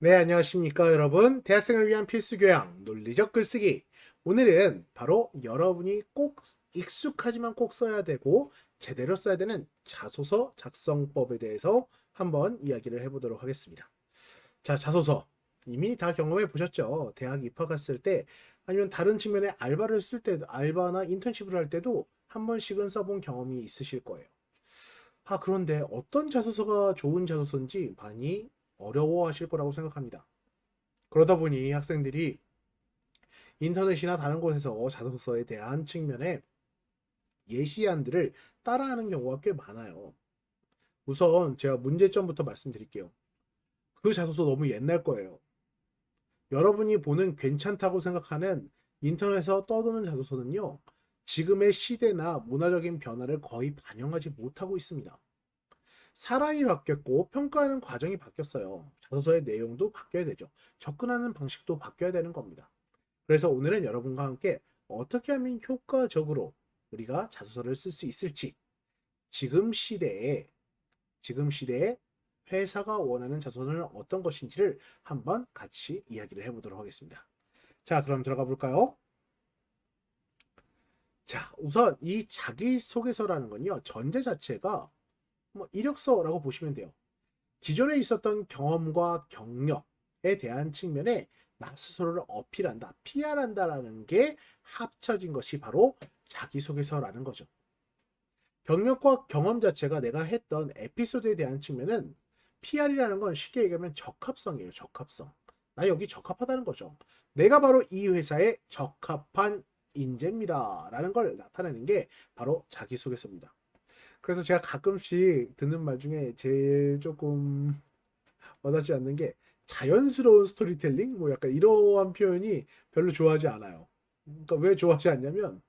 네, 안녕하십니까, 여러분. 대학생을 위한 필수 교양, 논리적 글쓰기. 오늘은 바로 여러분이 꼭 익숙하지만 꼭 써야 되고 제대로 써야 되는 자소서 작성법에 대해서 한번 이야기를 해보도록 하겠습니다. 자, 자소서. 이미 다 경험해 보셨죠? 대학 입학 갔을 때 아니면 다른 측면에 알바를 쓸 때도, 알바나 인턴십을 할 때도 한 번씩은 써본 경험이 있으실 거예요. 그런데 어떤 자소서가 좋은 자소서인지 많이 어려워하실 거라고 생각합니다. 그러다 보니 학생들이 인터넷이나 다른 곳에서 자소서에 대한 측면에 예시안들을 따라하는 경우가 꽤 많아요. 우선 제가 문제점부터 말씀드릴게요. 그 자소서 너무 옛날 거예요. 여러분이 보는 괜찮다고 생각하는 인터넷에서 떠도는 자소서는요, 지금의 시대나 문화적인 변화를 거의 반영하지 못하고 있습니다. 사람이 바뀌었고 평가하는 과정이 바뀌었어요. 자소서의 내용도 바뀌어야 되죠. 접근하는 방식도 바뀌어야 되는 겁니다. 그래서 오늘은 여러분과 함께 어떻게 하면 효과적으로 우리가 자소서를 쓸 수 있을지, 지금 시대에 지금 시대에 회사가 원하는 자소서는 어떤 것인지를 한번 같이 이야기를 해보도록 하겠습니다. 자, 그럼 들어가 볼까요? 자, 우선 이 자기소개서라는 건요, 전제 자체가 뭐 이력서라고 보시면 돼요. 기존에 있었던 경험과 경력에 대한 측면에 나 스스로를 어필한다, PR한다라는 게 합쳐진 것이 바로 자기소개서라는 거죠. 경력과 경험 자체가 내가 했던 에피소드에 대한 측면은 PR이라는 건 쉽게 얘기하면 적합성이에요. 적합성. 나 여기 적합하다는 거죠. 내가 바로 이 회사에 적합한 인재입니다. 라는 걸 나타내는 게 바로 자기소개서입니다. 그래서 제가 가끔씩 듣는 말 중에 제일 조금 와닿지 않는 게 자연스러운 스토리텔링? 뭐 약간 이러한 표현이 별로 좋아하지 않아요. 그러니까 왜 좋아하지 않냐면,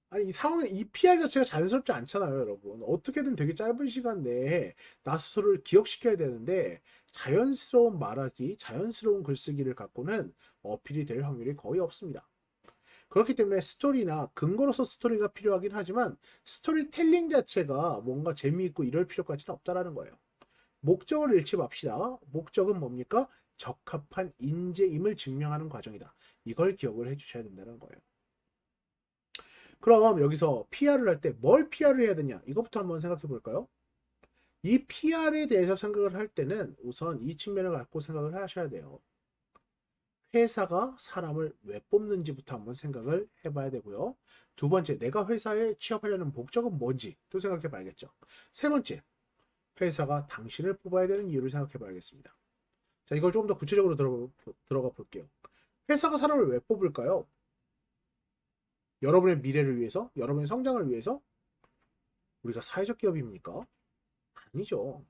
아니, 이 상황, 이 PR 자체가 자연스럽지 않잖아요, 여러분. 어떻게든 되게 짧은 시간 내에 나 스스로를 기억시켜야 되는데, 자연스러운 말하기, 자연스러운 글쓰기를 갖고는 어필이 될 확률이 거의 없습니다. 그렇기 때문에 스토리나 근거로서 스토리가 필요하긴 하지만, 스토리텔링 자체가 뭔가 재미있고 이럴 필요까지는 없다라는 거예요. 목적을 잃지 맙시다. 목적은 뭡니까? 적합한 인재임을 증명하는 과정이다. 이걸 기억을 해주셔야 된다는 거예요. 그럼 여기서 PR을 할 때 뭘 PR을 해야 되냐? 이것부터 한번 생각해 볼까요? 이 PR에 대해서 생각을 할 때는 우선 이 측면을 갖고 생각을 하셔야 돼요. 회사가 사람을 왜 뽑는지부터 한번 생각을 해봐야 되고요. 두 번째, 내가 회사에 취업하려는 목적은 뭔지 또 생각해 봐야겠죠. 세 번째, 회사가 당신을 뽑아야 되는 이유를 생각해 봐야겠습니다. 자, 이걸 조금 더 구체적으로 들어가 볼게요. 회사가 사람을 왜 뽑을까요? 여러분의 미래를 위해서? 여러분의 성장을 위해서? 우리가 사회적 기업입니까? 아니죠.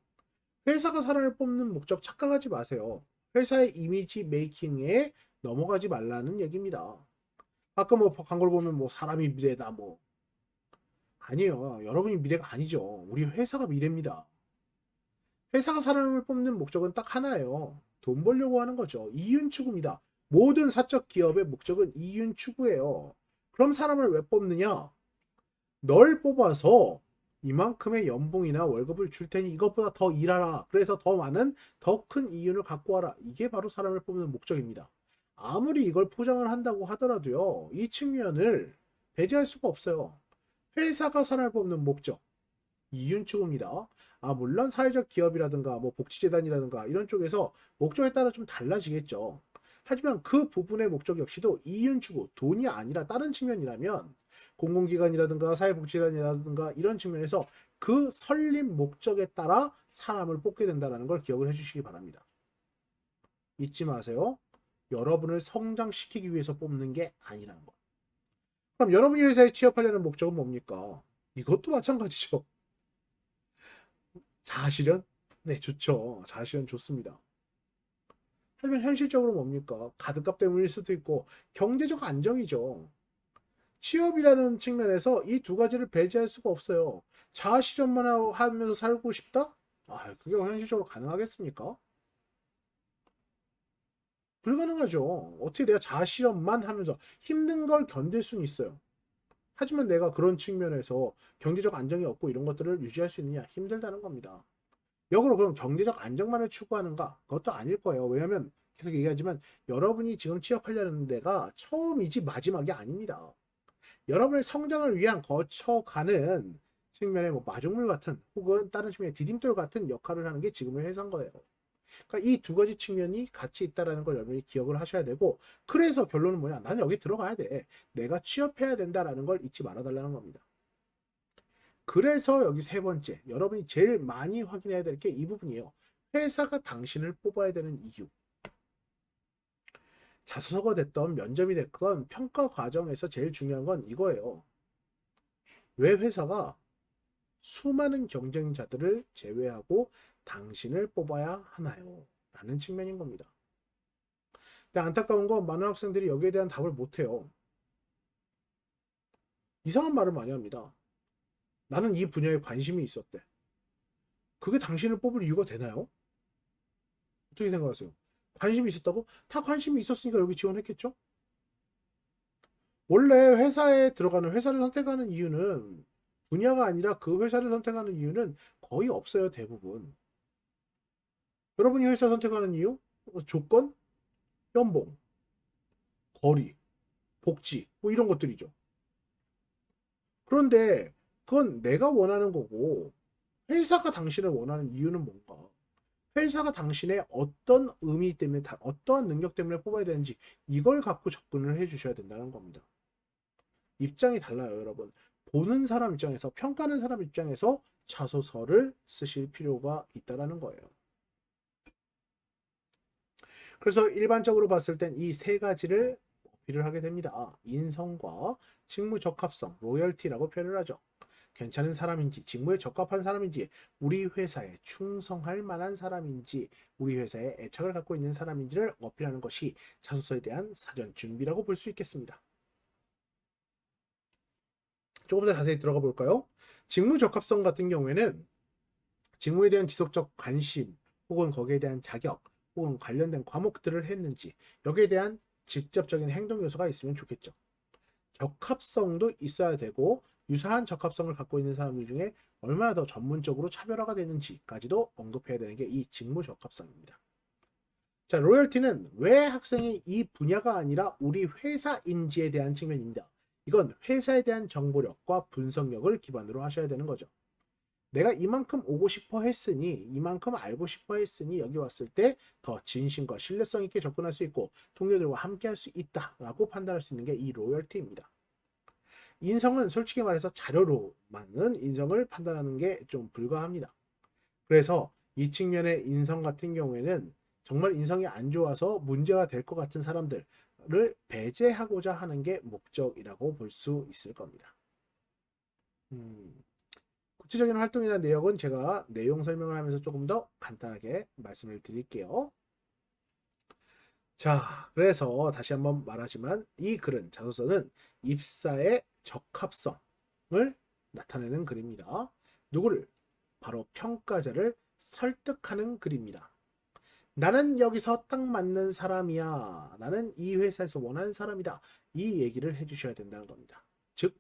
회사가 사람을 뽑는 목적 착각하지 마세요. 회사의 이미지 메이킹에 넘어가지 말라는 얘기입니다. 아까 뭐 광고를 보면 뭐 사람이 미래다 뭐 아니에요. 여러분이 미래가 아니죠. 우리 회사가 미래입니다. 회사가 사람을 뽑는 목적은 딱 하나예요. 돈 벌려고 하는 거죠. 이윤 추구입니다. 모든 사적 기업의 목적은 이윤 추구예요. 그럼 사람을 왜 뽑느냐? 널 뽑아서 이만큼의 연봉이나 월급을 줄 테니 이것보다 더 일하라. 그래서 더 많은, 더 큰 이윤을 갖고 와라. 이게 바로 사람을 뽑는 목적입니다. 아무리 이걸 포장을 한다고 하더라도요, 이 측면을 배제할 수가 없어요. 회사가 사람을 뽑는 목적, 이윤 추구입니다. 물론 사회적 기업이라든가 뭐 복지재단이라든가 이런 쪽에서 목적에 따라 좀 달라지겠죠. 하지만 그 부분의 목적 역시도 이윤 추구, 돈이 아니라 다른 측면이라면 공공기관이라든가 사회복지재단이라든가 이런 측면에서 그 설립 목적에 따라 사람을 뽑게 된다는 걸 기억을 해주시기 바랍니다. 잊지 마세요. 여러분을 성장시키기 위해서 뽑는 게 아니라는 거. 그럼 여러분이 회사에 취업하려는 목적은 뭡니까? 이것도 마찬가지죠. 자아실현? 네, 좋죠. 자아실현 좋습니다. 하지만 현실적으로 뭡니까? 가득값 때문일 수도 있고 경제적 안정이죠. 취업이라는 측면에서 이 두 가지를 배제할 수가 없어요. 자아실현만 하면서 살고 싶다? 그게 현실적으로 가능하겠습니까? 불가능하죠. 어떻게 내가 자아실현만 하면서 힘든 걸 견딜 수는 있어요. 하지만 내가 그런 측면에서 경제적 안정이 없고 이런 것들을 유지할 수 있느냐? 힘들다는 겁니다. 역으로 그럼 경제적 안정만을 추구하는가? 그것도 아닐 거예요. 왜냐하면 계속 얘기하지만 여러분이 지금 취업하려는 데가 처음이지 마지막이 아닙니다. 여러분의 성장을 위한 거쳐가는 측면의 뭐 마중물 같은 혹은 다른 측면의 디딤돌 같은 역할을 하는 게 지금의 회사인 거예요. 그러니까 이 두 가지 측면이 같이 있다는 걸 여러분이 기억을 하셔야 되고, 그래서 결론은 뭐냐? 난 여기 들어가야 돼. 내가 취업해야 된다라는 걸 잊지 말아달라는 겁니다. 그래서 여기 세 번째, 여러분이 제일 많이 확인해야 될 게 이 부분이에요. 회사가 당신을 뽑아야 되는 이유. 자소서가 됐던 면접이 됐건 평가 과정에서 제일 중요한 건 이거예요. 왜 회사가 수많은 경쟁자들을 제외하고 당신을 뽑아야 하나요? 라는 측면인 겁니다. 근데 안타까운 건 많은 학생들이 여기에 대한 답을 못해요. 이상한 말을 많이 합니다. 나는 이 분야에 관심이 있었대. 그게 당신을 뽑을 이유가 되나요? 어떻게 생각하세요? 관심이 있었다고? 다 관심이 있었으니까 여기 지원했겠죠? 원래 회사에 들어가는, 회사를 선택하는 이유는 분야가 아니라 그 회사를 선택하는 이유는 거의 없어요, 대부분. 여러분이 회사 선택하는 이유? 조건, 연봉, 거리, 복지, 뭐 이런 것들이죠. 그런데 그건 내가 원하는 거고, 회사가 당신을 원하는 이유는 뭔가? 회사가 당신의 어떤 의미 때문에, 어떠한 능력 때문에 뽑아야 되는지 이걸 갖고 접근을 해 주셔야 된다는 겁니다. 입장이 달라요, 여러분. 보는 사람 입장에서, 평가하는 사람 입장에서 자소서를 쓰실 필요가 있다는 거예요. 그래서 일반적으로 봤을 땐 이 세 가지를 어필을 하게 됩니다. 인성과 직무 적합성, 로열티라고 표현을 하죠. 괜찮은 사람인지, 직무에 적합한 사람인지, 우리 회사에 충성할 만한 사람인지, 우리 회사에 애착을 갖고 있는 사람인지를 어필하는 것이 자소서에 대한 사전 준비라고 볼 수 있겠습니다. 조금 더 자세히 들어가 볼까요? 직무 적합성 같은 경우에는 직무에 대한 지속적 관심 혹은 거기에 대한 자격 혹은 관련된 과목들을 했는지, 여기에 대한 직접적인 행동 요소가 있으면 좋겠죠. 적합성도 있어야 되고, 유사한 적합성을 갖고 있는 사람들 중에 얼마나 더 전문적으로 차별화가 되는지까지도 언급해야 되는 게 이 직무 적합성입니다. 자, 로열티는 왜 학생이 이 분야가 아니라 우리 회사인지에 대한 측면입니다. 이건 회사에 대한 정보력과 분석력을 기반으로 하셔야 되는 거죠. 내가 이만큼 오고 싶어 했으니, 이만큼 알고 싶어 했으니 여기 왔을 때 더 진심과 신뢰성 있게 접근할 수 있고 동료들과 함께 할 수 있다라고 판단할 수 있는 게 이 로열티입니다. 인성은 솔직히 말해서 자료로만은 인성을 판단하는 게 좀 불가합니다. 그래서 이 측면의 인성 같은 경우에는 정말 인성이 안 좋아서 문제가 될 것 같은 사람들을 배제하고자 하는 게 목적이라고 볼 수 있을 겁니다. 구체적인 활동이나 내역은 제가 내용 설명을 하면서 조금 더 간단하게 말씀을 드릴게요. 자, 그래서 다시 한번 말하지만 이 글은, 자소서는 입사의 적합성을 나타내는 글입니다. 누구를? 바로 평가자를 설득하는 글입니다. 나는 여기서 딱 맞는 사람이야. 나는 이 회사에서 원하는 사람이다. 이 얘기를 해주셔야 된다는 겁니다. 즉,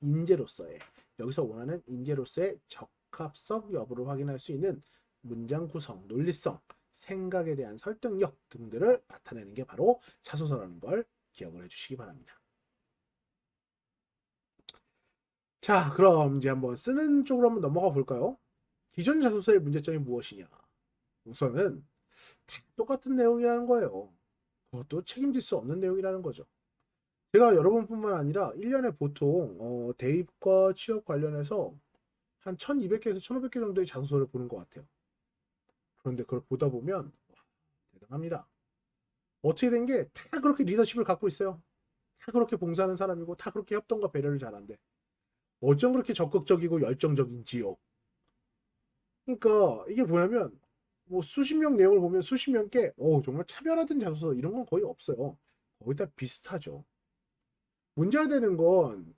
인재로서의, 여기서 원하는 인재로서의 적합성 여부를 확인할 수 있는 문장 구성, 논리성, 생각에 대한 설득력 등들을 나타내는 게 바로 자소서라는 걸 기억을 해주시기 바랍니다. 자, 그럼 이제 한번 쓰는 쪽으로 한번 넘어가 볼까요? 기존 자소서의 문제점이 무엇이냐? 우선은 똑같은 내용이라는 거예요. 그것도 책임질 수 없는 내용이라는 거죠. 제가 여러분뿐만 아니라 1년에 보통 대입과 취업 관련해서 한 1200개에서 1500개 정도의 자소서를 보는 것 같아요. 그런데 그걸 보다 보면 대단합니다. 어떻게 된 게 다 그렇게 리더십을 갖고 있어요. 다 그렇게 봉사하는 사람이고 다 그렇게 협동과 배려를 잘한대. 어쩜 그렇게 적극적이고 열정적인지요. 그러니까 이게 뭐냐면 뭐 수십 명 내용을 보면 수십 명께 정말 차별화된 자소서 이런 건 거의 없어요. 거의 다 비슷하죠. 문제가 되는 건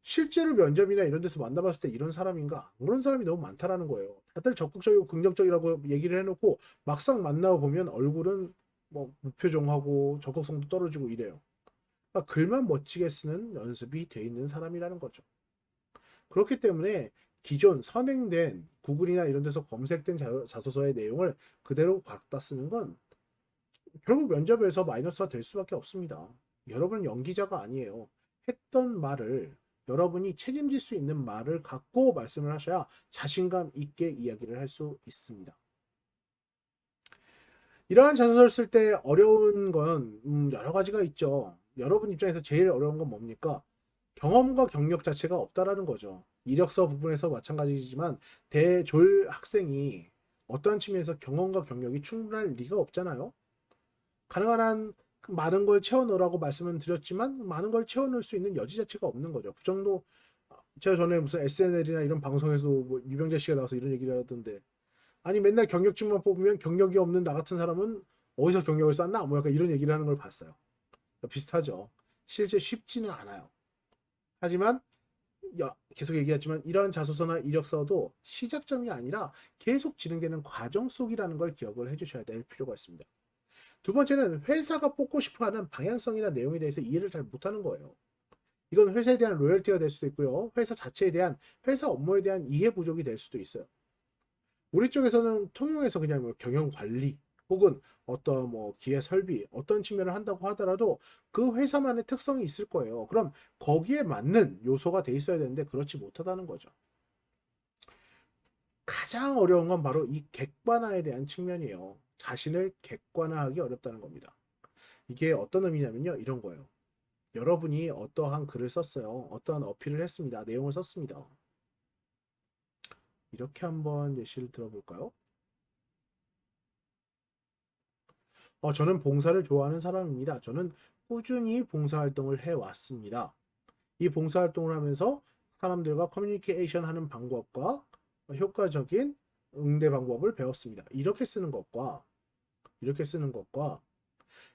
실제로 면접이나 이런 데서 만나봤을 때 이런 사람인가? 그런 사람이 너무 많다라는 거예요. 다들 적극적이고 긍정적이라고 얘기를 해놓고 막상 만나고 보면 얼굴은 뭐 무표정하고 적극성도 떨어지고 이래요. 그러니까 글만 멋지게 쓰는 연습이 돼 있는 사람이라는 거죠. 그렇기 때문에 기존 선행된 구글이나 이런 데서 검색된 자소서의 내용을 그대로 갖다 쓰는 건 결국 면접에서 마이너스가 될 수밖에 없습니다. 여러분은 연기자가 아니에요. 했던 말을 여러분이 책임질 수 있는 말을 갖고 말씀을 하셔야 자신감 있게 이야기를 할 수 있습니다. 이러한 자소서를 쓸 때 어려운 건 여러 가지가 있죠. 여러분 입장에서 제일 어려운 건 뭡니까? 경험과 경력 자체가 없다라는 거죠. 이력서 부분에서 마찬가지지만 대졸 학생이 어떠한 측면에서 경험과 경력이 충분할 리가 없잖아요. 가능한 한 많은 걸 채워넣으라고 말씀은 드렸지만 많은 걸 채워넣을 수 있는 여지 자체가 없는 거죠. 그 정도. 제가 전에 무슨 SNL이나 이런 방송에서 뭐 유병재 씨가 나와서 이런 얘기를 하던데, 아니 맨날 경력직만 뽑으면 경력이 없는 나 같은 사람은 어디서 경력을 쌓나? 뭐 약간 이런 얘기를 하는 걸 봤어요. 비슷하죠. 실제 쉽지는 않아요. 하지만 계속 얘기했지만 이러한 자소서나 이력서도 시작점이 아니라 계속 진행되는 과정 속이라는 걸 기억을 해주셔야 될 필요가 있습니다. 두 번째는 회사가 뽑고 싶어하는 방향성이나 내용에 대해서 이해를 잘 못하는 거예요. 이건 회사에 대한 로열티가 될 수도 있고요. 회사 자체에 대한 회사 업무에 대한 이해 부족이 될 수도 있어요. 우리 쪽에서는 통용해서 그냥 뭐 경영 관리 혹은 어떤 뭐 기획 설비 어떤 측면을 한다고 하더라도 그 회사만의 특성이 있을 거예요. 그럼 거기에 맞는 요소가 돼 있어야 되는데 그렇지 못하다는 거죠. 가장 어려운 건 바로 이 객관화에 대한 측면이에요. 자신을 객관화하기 어렵다는 겁니다. 이게 어떤 의미냐면요. 이런 거예요. 여러분이 어떠한 글을 썼어요. 어떠한 어필을 했습니다. 내용을 썼습니다. 이렇게 한번 예시를 들어볼까요? 저는 봉사를 좋아하는 사람입니다. 저는 꾸준히 봉사활동을 해왔습니다. 이 봉사활동을 하면서 사람들과 커뮤니케이션 하는 방법과 효과적인 응대 방법을 배웠습니다. 이렇게 쓰는 것과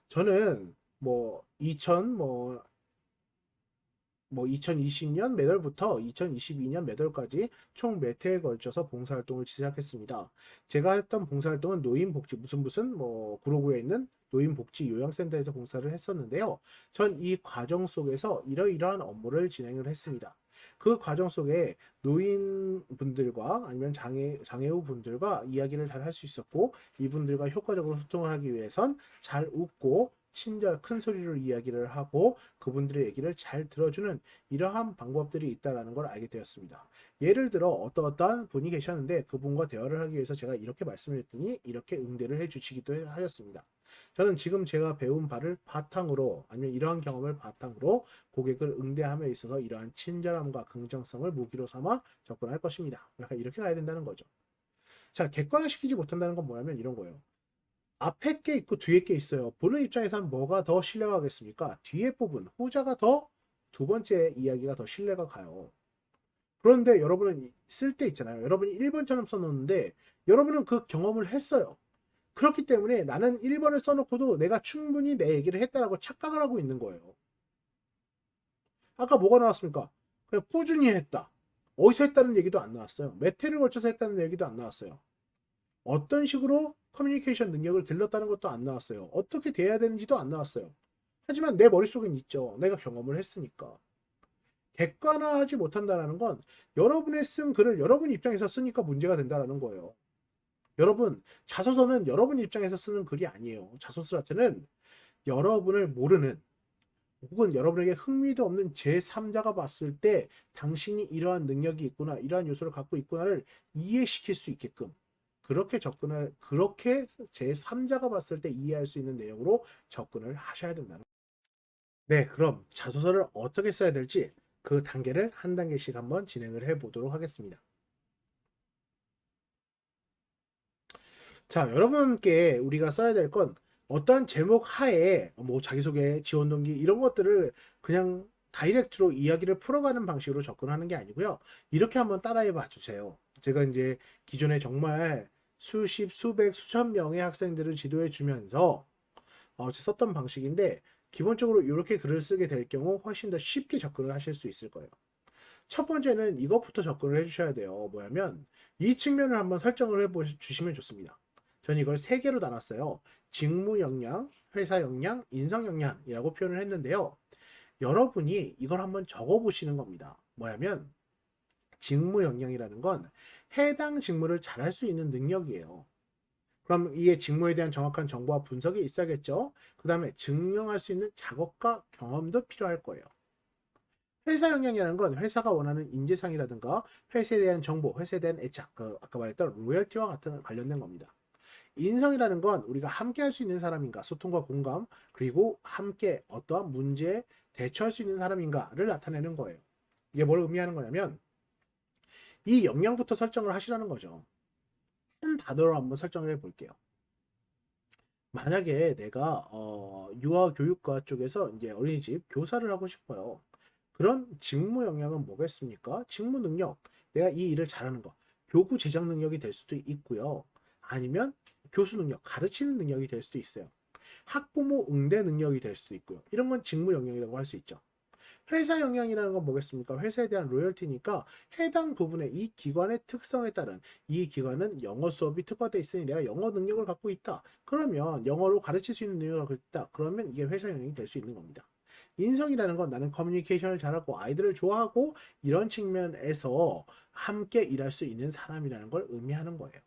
저는 뭐 2020년 몇 월부터 2022년 몇 월까지 총 몇 회에 걸쳐서 봉사활동을 시작했습니다. 제가 했던 봉사활동은 노인복지 무슨 뭐 구로구에 있는 노인복지 요양센터에서 봉사를 했었는데요. 전 이 과정 속에서 이러이러한 업무를 진행을 했습니다. 그 과정 속에 노인분들과 아니면 장애우 분들과 이야기를 잘 할 수 있었고, 이분들과 효과적으로 소통을 하기 위해선 잘 웃고 친절 큰 소리로 이야기를 하고 그분들의 얘기를 잘 들어주는 이러한 방법들이 있다는 걸 알게 되었습니다. 예를 들어 어떠한 분이 계셨는데 그분과 대화를 하기 위해서 제가 이렇게 말씀을 했더니 이렇게 응대를 해주시기도 하셨습니다. 저는 지금 제가 배운 바를 바탕으로 아니면 이러한 경험을 바탕으로 고객을 응대함에 있어서 이러한 친절함과 긍정성을 무기로 삼아 접근할 것입니다. 이렇게 가야 된다는 거죠. 자, 객관화시키지 못한다는 건 뭐냐면 이런 거예요. 앞에 게 있고 뒤에 게 있어요. 보는 입장에서는 뭐가 더 신뢰가 가겠습니까? 뒤에 부분, 후자가 더 두 번째 이야기가 더 신뢰가 가요. 그런데 여러분은 쓸 때 있잖아요. 여러분이 1번처럼 써놓는데 여러분은 그 경험을 했어요. 그렇기 때문에 나는 1번을 써놓고도 내가 충분히 내 얘기를 했다라고 착각을 하고 있는 거예요. 아까 뭐가 나왔습니까? 그냥 꾸준히 했다. 어디서 했다는 얘기도 안 나왔어요. 몇 회를 걸쳐서 했다는 얘기도 안 나왔어요. 어떤 식으로 커뮤니케이션 능력을 길렀다는 것도 안 나왔어요. 어떻게 돼야 되는지도 안 나왔어요. 하지만 내 머릿속엔 있죠. 내가 경험을 했으니까. 객관화하지 못한다는 건 여러분의 쓴 글을 여러분 입장에서 쓰니까 문제가 된다는 거예요. 여러분, 자소서는 여러분 입장에서 쓰는 글이 아니에요. 자소서 자체는 여러분을 모르는 혹은 여러분에게 흥미도 없는 제3자가 봤을 때 당신이 이러한 능력이 있구나, 이러한 요소를 갖고 있구나를 이해시킬 수 있게끔 그렇게 제3자가 봤을 때 이해할 수 있는 내용으로 접근을 하셔야 된다는. 네, 그럼 자소서를 어떻게 써야 될지 그 단계를 한 단계씩 한번 진행을 해 보도록 하겠습니다. 자, 여러분께 우리가 써야 될 건 어떠한 제목 하에 뭐 자기소개, 지원 동기 이런 것들을 그냥 다이렉트로 이야기를 풀어가는 방식으로 접근하는 게 아니고요. 이렇게 한번 따라해 봐 주세요. 제가 이제 기존에 정말 수십, 수백, 수천 명의 학생들을 지도해 주면서 썼던 방식인데 기본적으로 이렇게 글을 쓰게 될 경우 훨씬 더 쉽게 접근을 하실 수 있을 거예요. 첫 번째는 이것부터 접근을 해주셔야 돼요. 뭐냐면 이 측면을 한번 설정을 해주시면 좋습니다. 저는 이걸 세 개로 나눴어요. 직무 역량, 회사 역량, 인성 역량이라고 표현을 했는데요. 여러분이 이걸 한번 적어 보시는 겁니다. 뭐냐면 직무 역량이라는 건 해당 직무를 잘할 수 있는 능력이에요. 그럼 이게 직무에 대한 정확한 정보와 분석이 있어야겠죠. 그 다음에 증명할 수 있는 작업과 경험도 필요할 거예요. 회사 역량이라는 건 회사가 원하는 인재상이라든가 회사에 대한 정보, 회사에 대한 애착, 아까 말했던 로열티와 같은 관련된 겁니다. 인성이라는 건 우리가 함께 할 수 있는 사람인가, 소통과 공감, 그리고 함께 어떠한 문제에 대처할 수 있는 사람인가를 나타내는 거예요. 이게 뭘 의미하는 거냐면 이 역량부터 설정을 하시라는 거죠. 한 단어로 한번 설정을 해볼게요. 만약에 내가 유아교육과 쪽에서 이제 어린이집 교사를 하고 싶어요. 그런 직무 역량은 뭐겠습니까? 직무 능력, 내가 이 일을 잘하는 거, 교구 제작 능력이 될 수도 있고요. 아니면 교수 능력, 가르치는 능력이 될 수도 있어요. 학부모 응대 능력이 될 수도 있고요. 이런 건 직무 역량이라고 할 수 있죠. 회사 역량이라는 건 뭐겠습니까? 회사에 대한 로열티니까 해당 부분의 이 기관의 특성에 따른 이 기관은 영어 수업이 특화되어 있으니 내가 영어 능력을 갖고 있다. 그러면 영어로 가르칠 수 있는 능력을 갖고 있다. 그러면 이게 회사 역량이 될 수 있는 겁니다. 인성이라는 건 나는 커뮤니케이션을 잘하고 아이들을 좋아하고 이런 측면에서 함께 일할 수 있는 사람이라는 걸 의미하는 거예요.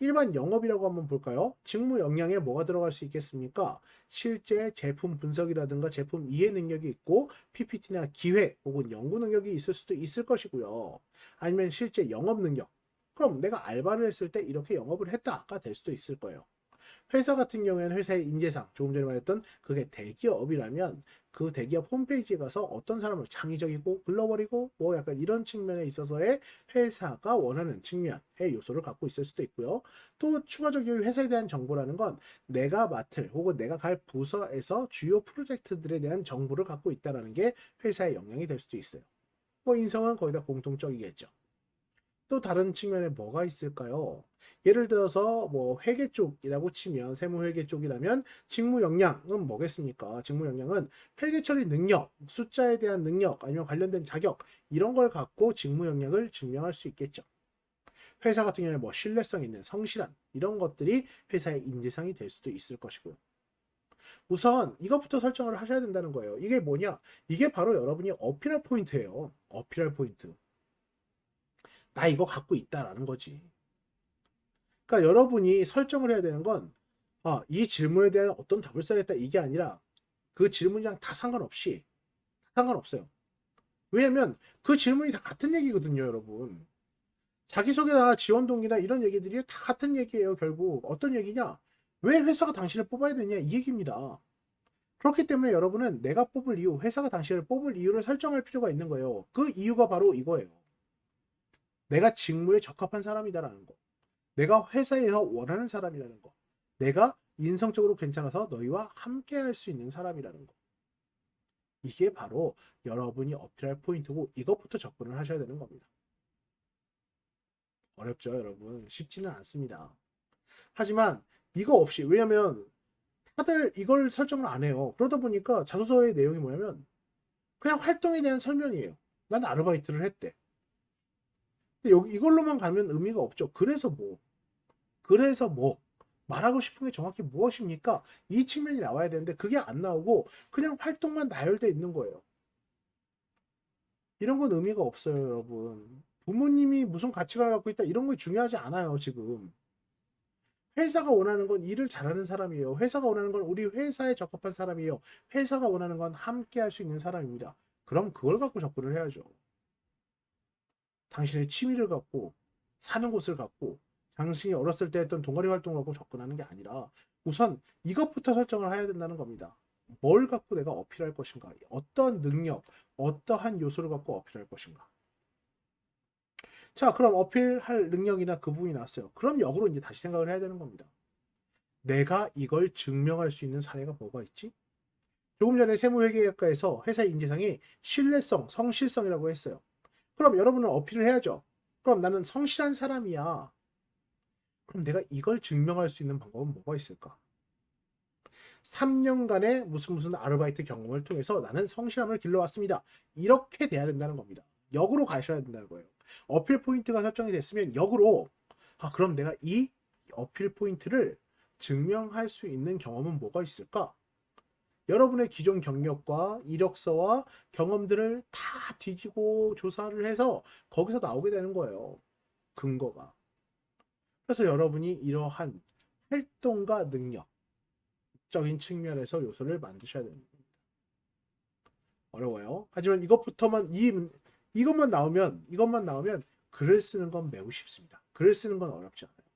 일반 영업이라고 한번 볼까요? 직무 역량에 뭐가 들어갈 수 있겠습니까? 실제 제품 분석이라든가 제품 이해 능력이 있고 PPT나 기획 혹은 연구 능력이 있을 수도 있을 것이고요. 아니면 실제 영업 능력. 그럼 내가 알바를 했을 때 이렇게 영업을 했다가 될 수도 있을 거예요. 회사 같은 경우에는 회사의 인재상, 조금 전에 말했던 그게 대기업이라면 그 대기업 홈페이지에 가서 어떤 사람을 창의적이고 글로벌이고 뭐 약간 이런 측면에 있어서의 회사가 원하는 측면의 요소를 갖고 있을 수도 있고요. 또 추가적인 회사에 대한 정보라는 건 내가 맡을 혹은 내가 갈 부서에서 주요 프로젝트들에 대한 정보를 갖고 있다는 게 회사의 역량이 될 수도 있어요. 뭐 인성은 거의 다 공통적이겠죠. 또 다른 측면에 뭐가 있을까요? 예를 들어서 뭐 회계 쪽이라고 치면 세무회계 쪽이라면 직무 역량은 뭐겠습니까? 직무 역량은 회계 처리 능력, 숫자에 대한 능력 아니면 관련된 자격 이런 걸 갖고 직무 역량을 증명할 수 있겠죠. 회사 같은 경우에 뭐 신뢰성 있는 성실한 이런 것들이 회사의 인재상이 될 수도 있을 것이고요. 우선 이것부터 설정을 하셔야 된다는 거예요. 이게 뭐냐? 이게 바로 여러분이 어필할 포인트예요. 어필할 포인트. 나 이거 갖고 있다라는 거지. 그러니까 여러분이 설정을 해야 되는 건, 이 질문에 대한 어떤 답을 써야겠다 이게 아니라 그 질문이랑 다 상관없어요. 왜냐면 그 질문이 다 같은 얘기거든요, 여러분. 자기소개나 지원동기나 이런 얘기들이 다 같은 얘기예요, 결국. 어떤 얘기냐? 왜 회사가 당신을 뽑아야 되냐? 이 얘기입니다. 그렇기 때문에 여러분은 내가 뽑을 이유, 회사가 당신을 뽑을 이유를 설정할 필요가 있는 거예요. 그 이유가 바로 이거예요. 내가 직무에 적합한 사람이다라는 거. 내가 회사에서 원하는 사람이라는 거. 내가 인성적으로 괜찮아서 너희와 함께 할 수 있는 사람이라는 거. 이게 바로 여러분이 어필할 포인트고 이것부터 접근을 하셔야 되는 겁니다. 어렵죠, 여러분. 쉽지는 않습니다. 하지만 이거 없이, 왜냐면 다들 이걸 설정을 안 해요. 그러다 보니까 자소서의 내용이 뭐냐면 그냥 활동에 대한 설명이에요. 난 아르바이트를 했대. 근데 여기 이걸로만 가면 의미가 없죠. 그래서 뭐 말하고 싶은 게 정확히 무엇입니까? 이 측면이 나와야 되는데 그게 안 나오고 그냥 활동만 나열돼 있는 거예요. 이런 건 의미가 없어요, 여러분. 부모님이 무슨 가치관을 갖고 있다 이런 거 중요하지 않아요, 지금. 회사가 원하는 건 일을 잘하는 사람이에요. 회사가 원하는 건 우리 회사에 적합한 사람이에요. 회사가 원하는 건 함께 할 수 있는 사람입니다. 그럼 그걸 갖고 접근을 해야죠. 당신의 취미를 갖고 사는 곳을 갖고 당신이 어렸을 때 했던 동아리 활동을 갖고 접근하는 게 아니라 우선 이것부터 설정을 해야 된다는 겁니다. 뭘 갖고 내가 어필할 것인가? 어떤 능력, 어떠한 요소를 갖고 어필할 것인가? 자, 그럼 어필할 능력이나 그 부분이 나왔어요. 그럼 역으로 이제 다시 생각을 해야 되는 겁니다. 내가 이걸 증명할 수 있는 사례가 뭐가 있지? 조금 전에 세무회계학과에서 회사 인재상이 신뢰성, 성실성이라고 했어요. 그럼 여러분은 어필을 해야죠. 그럼 나는 성실한 사람이야. 그럼 내가 이걸 증명할 수 있는 방법은 뭐가 있을까? 3년간의 무슨 아르바이트 경험을 통해서 나는 성실함을 길러왔습니다. 이렇게 돼야 된다는 겁니다. 역으로 가셔야 된다는 거예요. 어필 포인트가 설정이 됐으면 역으로 그럼 내가 이 어필 포인트를 증명할 수 있는 경험은 뭐가 있을까? 여러분의 기존 경력과 이력서와 경험들을 다 뒤지고 조사를 해서 거기서 나오게 되는 거예요. 근거가. 그래서 여러분이 이러한 활동과 능력적인 측면에서 요소를 만드셔야 됩니다. 어려워요. 하지만 이것만 나오면 글을 쓰는 건 매우 쉽습니다. 글을 쓰는 건 어렵지 않아요.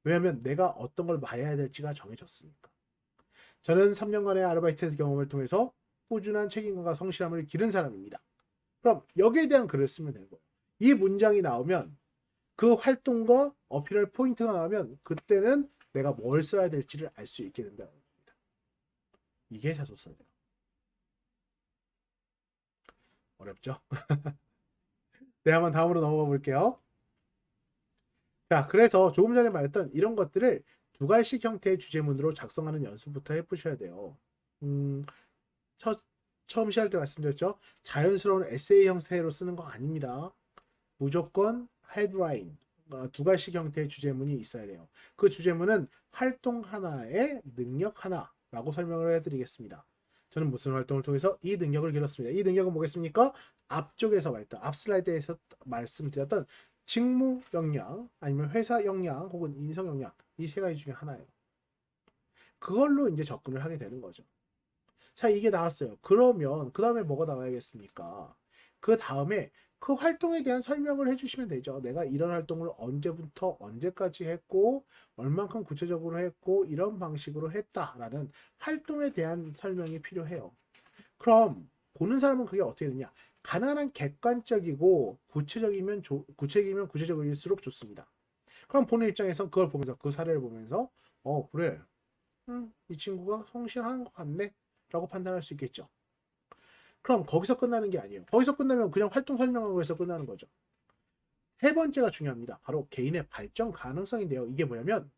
왜냐하면 내가 어떤 걸 말해야 될지가 정해졌으니까. 저는 3년간의 아르바이트 경험을 통해서 꾸준한 책임감과 성실함을 기른 사람입니다. 그럼 여기에 대한 글을 쓰면 되는 거예요. 이 문장이 나오면 그 활동과 어필할 포인트가 나오면 그때는 내가 뭘 써야 될지를 알 수 있게 된다는 겁니다. 이게 자소서예요. 어렵죠? 네, 한번 다음으로 넘어가 볼게요. 자, 그래서 조금 전에 말했던 이런 것들을 두 갈씩 형태의 주제문으로 작성하는 연습부터 해보셔야 돼요. 처음 시작할 때 말씀드렸죠. 자연스러운 에세이 형태로 쓰는 거 아닙니다. 무조건 헤드라인, 두 갈씩 형태의 주제문이 있어야 돼요. 그 주제문은 활동 하나에 능력 하나라고 설명을 해드리겠습니다. 저는 무슨 활동을 통해서 이 능력을 길렀습니다. 이 능력은 뭐겠습니까? 앞쪽에서 말했던, 앞 슬라이드에서 말씀드렸던 직무 역량, 아니면 회사 역량, 혹은 인성 역량, 이 세 가지 중에 하나예요. 그걸로 이제 접근을 하게 되는 거죠. 자, 이게 나왔어요. 그러면 그 다음에 뭐가 나와야겠습니까? 그 다음에 그 활동에 대한 설명을 해주시면 되죠. 내가 이런 활동을 언제부터 언제까지 했고 얼만큼 구체적으로 했고 이런 방식으로 했다라는 활동에 대한 설명이 필요해요. 그럼 보는 사람은 그게 어떻게 되냐? 가난한 객관적이고 구체적이면 구체적일수록 좋습니다. 그럼 보는 입장에서 그걸 보면서 그 사례를 보면서 그래, 이 친구가 성실한 것 같네 라고 판단할 수 있겠죠. 그럼 거기서 끝나는 게 아니에요. 거기서 끝나면 그냥 활동 설명하고 해서 끝나는 거죠. 세 번째가 중요합니다. 바로 개인의 발전 가능성인데요. 이게 뭐냐면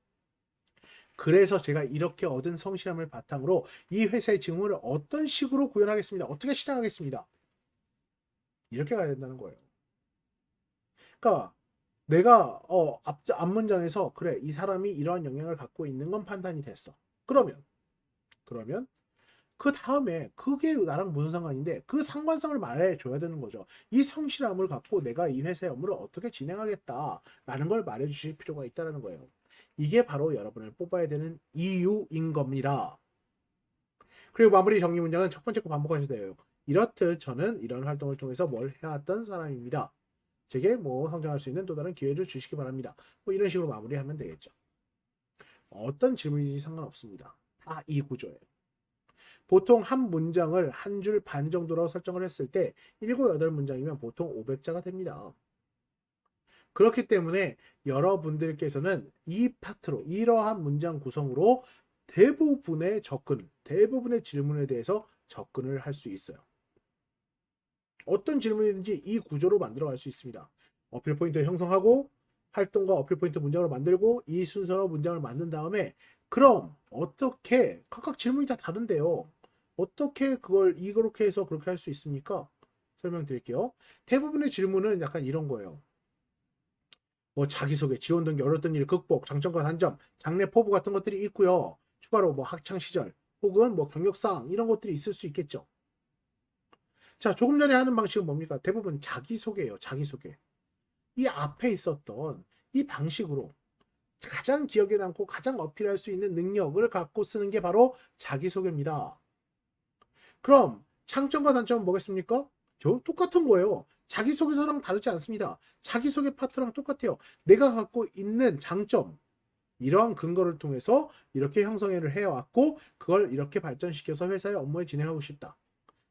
그래서 제가 이렇게 얻은 성실함을 바탕으로 이 회사의 직무를 어떤 식으로 구현하겠습니다. 어떻게 실행하겠습니다. 이렇게 가야 된다는 거예요. 그러니까 내가 앞문장에서 그래 이 사람이 이러한 영향을 갖고 있는 건 판단이 됐어. 그러면 그 다음에 그게 나랑 무슨 상관인데 그 상관성을 말해줘야 되는 거죠. 이 성실함을 갖고 내가 이 회사의 업무를 어떻게 진행하겠다라는 걸 말해주실 필요가 있다는 거예요. 이게 바로 여러분을 뽑아야 되는 이유인 겁니다. 그리고 마무리 정리 문장은 첫 번째 거 반복하셔야 돼요. 이렇듯 저는 이런 활동을 통해서 뭘 해왔던 사람입니다. 제게 뭐 성장할 수 있는 또 다른 기회를 주시기 바랍니다. 뭐 이런 식으로 마무리하면 되겠죠. 어떤 질문인지 상관없습니다. 다 이 구조예요. 보통 한 문장을 한 줄 반 정도로 설정을 했을 때 7, 8문장이면 보통 500자가 됩니다. 그렇기 때문에 여러분들께서는 이 파트로 이러한 문장 구성으로 대부분의 질문에 대해서 접근을 할 수 있어요. 어떤 질문이든지 이 구조로 만들어갈 수 있습니다. 어필 포인트 형성하고 활동과 어필 포인트 문장으로 만들고 이 순서로 문장을 만든 다음에 그럼 어떻게 각각 질문이 다 다른데요. 어떻게 그걸 이렇게 해서 그렇게 할 수 있습니까? 설명드릴게요. 대부분의 질문은 약간 이런 거예요. 뭐 자기소개, 지원 동기, 어려웠던 일 극복, 장점과 단점, 장래 포부 같은 것들이 있고요. 추가로 뭐 학창 시절 혹은 뭐 경력사항 이런 것들이 있을 수 있겠죠. 자, 조금 전에 하는 방식은 뭡니까? 대부분 자기소개예요. 자기소개. 이 앞에 있었던 이 방식으로 가장 기억에 남고 가장 어필할 수 있는 능력을 갖고 쓰는 게 바로 자기소개입니다. 그럼 장점과 단점은 뭐겠습니까? 똑같은 거예요. 자기소개서랑 다르지 않습니다. 자기소개 파트랑 똑같아요. 내가 갖고 있는 장점, 이러한 근거를 통해서 이렇게 형성을 해왔고 그걸 이렇게 발전시켜서 회사의 업무에 진행하고 싶다.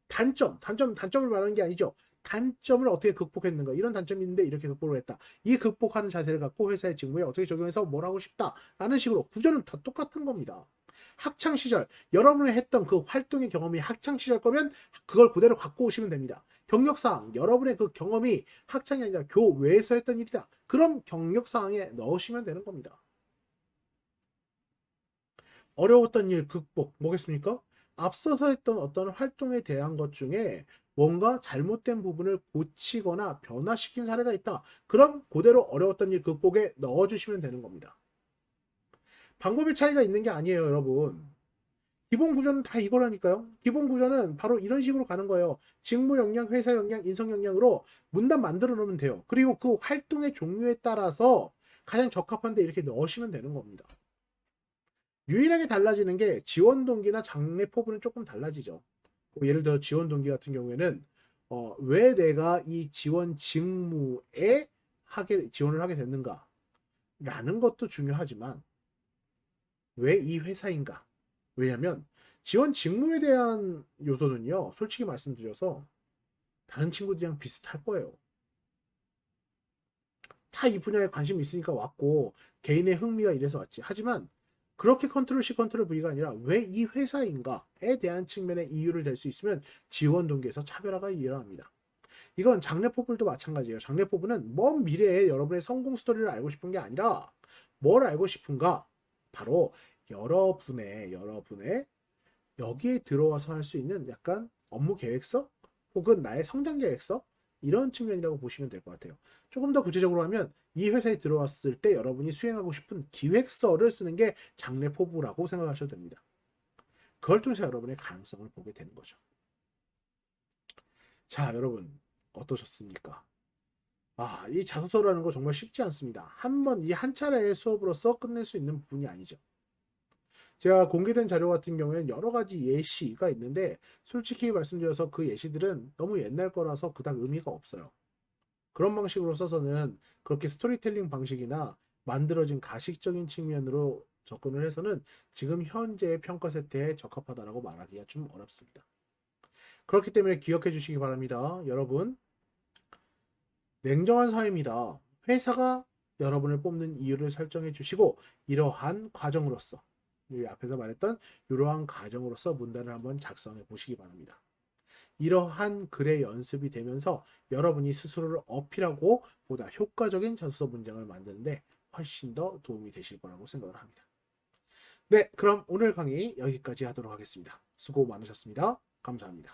단점을 말하는 게 아니죠. 단점을 어떻게 극복했는가 이런 단점이 있는데 이렇게 극복을 했다. 이 극복하는 자세를 갖고 회사의 직무에 어떻게 적용해서 뭘 하고 싶다라는 식으로 구조는 다 똑같은 겁니다. 학창 시절 여러분이 했던 그 활동의 경험이 학창 시절 거면 그걸 그대로 갖고 오시면 됩니다. 경력사항 여러분의 그 경험이 학창이 아니라 교외에서 했던 일이다. 그럼 경력사항에 넣으시면 되는 겁니다. 어려웠던 일 극복 뭐겠습니까? 앞서서 했던 어떤 활동에 대한 것 중에 뭔가 잘못된 부분을 고치거나 변화시킨 사례가 있다. 그럼 그대로 어려웠던 일 극복에 넣어주시면 되는 겁니다. 방법의 차이가 있는 게 아니에요, 여러분. 기본 구조는 다 이거라니까요. 기본 구조는 바로 이런 식으로 가는 거예요. 직무 역량, 회사 역량, 인성 역량으로 문단 만들어 놓으면 돼요. 그리고 그 활동의 종류에 따라서 가장 적합한데 이렇게 넣으시면 되는 겁니다. 유일하게 달라지는 게 지원 동기나 장래 포부는 조금 달라지죠. 예를 들어 지원 동기 같은 경우에는 왜 내가 이 지원 직무에 지원을 하게 됐는가 라는 것도 중요하지만 왜 이 회사인가. 왜냐면 지원 직무에 대한 요소는요, 솔직히 말씀드려서 다른 친구들이랑 비슷할 거예요. 다 이 분야에 관심이 있으니까 왔고 개인의 흥미가 이래서 왔지. 하지만 그렇게 컨트롤 C 컨트롤 V가 아니라 왜 이 회사인가에 대한 측면의 이유를 댈 수 있으면 지원 동기에서 차별화가 일어납니다. 이건 장래포불도 마찬가지예요. 장래포불은 먼 미래에 여러분의 성공 스토리를 알고 싶은 게 아니라 뭘 알고 싶은가? 바로 여러분의 여기에 들어와서 할 수 있는 약간 업무 계획서 혹은 나의 성장 계획서 이런 측면이라고 보시면 될 것 같아요. 조금 더 구체적으로 하면 이 회사에 들어왔을 때 여러분이 수행하고 싶은 기획서를 쓰는 게 장래포부라고 생각하셔도 됩니다. 그걸 통해서 여러분의 가능성을 보게 되는 거죠. 자, 여러분 어떠셨습니까? 이 자소서라는 거 정말 쉽지 않습니다. 이 한 차례의 수업으로서 끝낼 수 있는 부분이 아니죠. 제가 공개된 자료 같은 경우에는 여러 가지 예시가 있는데 솔직히 말씀드려서 그 예시들은 너무 옛날 거라서 그닥 의미가 없어요. 그런 방식으로 써서는 그렇게 스토리텔링 방식이나 만들어진 가식적인 측면으로 접근을 해서는 지금 현재의 평가 세태에 적합하다라고 말하기가 좀 어렵습니다. 그렇기 때문에 기억해 주시기 바랍니다. 여러분, 냉정한 사회입니다. 회사가 여러분을 뽑는 이유를 설정해 주시고 이러한 과정으로서 앞에서 말했던 이러한 과정으로서 문단을 한번 작성해 보시기 바랍니다. 이러한 글의 연습이 되면서 여러분이 스스로를 어필하고 보다 효과적인 자소서 문장을 만드는데 훨씬 더 도움이 되실 거라고 생각을 합니다. 네, 그럼 오늘 강의 여기까지 하도록 하겠습니다. 수고 많으셨습니다. 감사합니다.